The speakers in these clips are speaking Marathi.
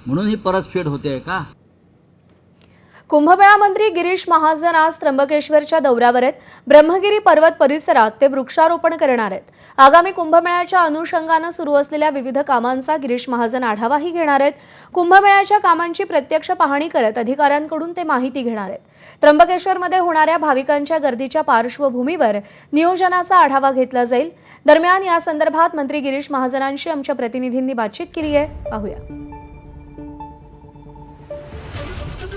म्हणून ही परतफेड होते का? कुंभमेळा मंत्री गिरीश महाजन आज त्र्यंबकेश्वरच्या दौऱ्यावर आहेत। ब्रह्मगिरी पर्वत परिसरात ते वृक्षारोपण करणार आहेत। आगामी कुंभमेळ्याच्या अनुषंगाने सुरू असलेल्या विविध कामांचा गिरीश महाजन आढावाही घेणार आहेत। कुंभमेळ्याच्या कामांची प्रत्यक्ष पाहणी करत अधिकाऱ्यांकडून ते माहिती घेणार आहेत। त्र्यंबकेश्वरमध्ये होणाऱ्या भाविकांच्या गर्दीच्या पार्श्वभूमीवर नियोजनाचा आढावा घेतला जाईल। दरम्यान या संदर्भात मंत्री गिरीश महाजनांशी आमच्या प्रतिनिधींनी बातचीत केली आहे, पाहूया।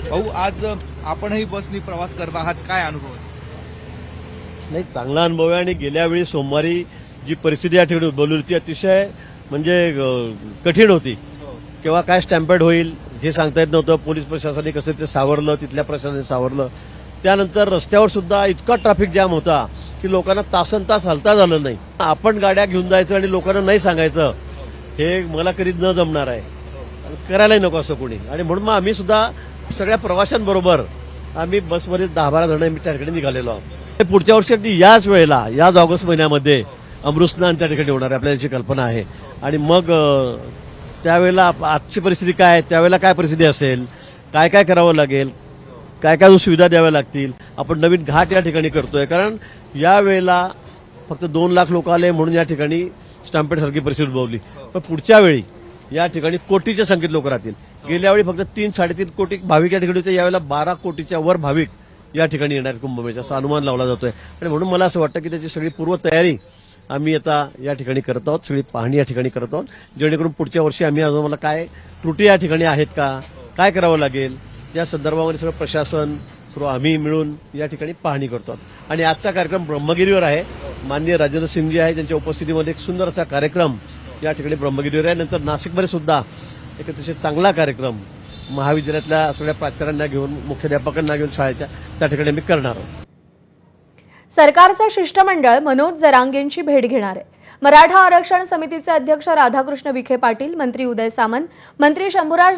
भाऊ, आज आपणही बसनी प्रवास करत आहात, काय अनुभव आहे? नाही, चांगला अनुभव आहे। आणि गेल्या वेळी सोमवारी जी परिस्थिती या ठिकाणी उद्भवली होती अतिशय म्हणजे कठीण होती। केव्हा काय स्टॅम्पेड होईल हे सांगता येत नव्हतं। पोलीस प्रशासनाने कसं ते सावरलं, तिथल्या प्रशासनाने सावरलं। त्यानंतर रस्त्यावर सुद्धा इतका ट्रॅफिक जाम होता की लोकांना तासनतास हलता झालं नाही। आपण गाड्या घेऊन जायचं आणि लोकांना नाही सांगायचं हे मला कधीच न जमणार आहे, करायलाही नको असं कोणी। आणि म्हणून मग आम्ही सुद्धा सगळ्या प्रवाशांबरोबर आम्ही बसमध्ये 10-12 जण आम्ही त्या ठिकाणी निघालेलो आहोत। पुढच्या वर्षी याच वेळेला याच ऑगस्ट महिन्यामध्ये अमृतस्नान त्या ठिकाणी होणार आहे, आपल्याला याची कल्पना आहे। आणि मग त्यावेळेला आजची परिस्थिती काय आहे, त्यावेळेला काय परिस्थिती असेल, काय काय करावं लागेल, काय काय सुविधा द्याव्या लागतील। आपण नवीन घाट या ठिकाणी करतोय, कारण यावेळेला फक्त 2 लाख लोक आले म्हणून या ठिकाणी स्टॅम्पेड सारखी परिस्थिती उद्भवली। पण पुढच्या वेळी या ठिकाणी कोटीच्या संख्येत लोक राहतील। गेल्या वेळी फक्त 3-3.5 कोटी भाविक या ठिकाणी होते, यावेळेला 12 कोटीच्या वर भाविक या ठिकाणी येणार कुंभमेळ्याचा असा अनुमान लावला जातोय। आणि म्हणून मला असं वाटतं की त्याची सगळी पूर्वतयारी आम्ही आता या ठिकाणी करत आहोत, सगळी पाहणी या ठिकाणी करत आहोत, जेणेकरून पुढच्या वर्षी आम्ही आम्हाला काय त्रुटी या ठिकाणी आहेत का, काय करावं लागेल या संदर्भामध्ये सगळं प्रशासन सर्व आम्ही मिळून या ठिकाणी पाहणी करतो। आणि आजचा कार्यक्रम ब्रह्मगिरीवर आहे। माननीय राजेंद्र सिंगजी आहे, त्यांच्या उपस्थितीमध्ये एक सुंदर असा कार्यक्रम या ठिकाणी ब्रह्मगिरीवर आहे। नंतर नाशिकमध्ये सुद्धा एक अतिशय चांगला कार्यक्रम महाविद्यालयातल्या सगळ्या प्राचार्यांना घेऊन, मुख्याध्यापकांना घेऊन शाळेच्या त्या ठिकाणी आम्ही करणार आहोत। सरकारचं शिष्टमंडळ मनोज जरांगेंची भेट घेणार आहे। मराठा आरक्षण समितीचे अध्यक्ष राधाकृष्ण विखे पाटील, मंत्री उदय सामंत, मंत्री शंभूराज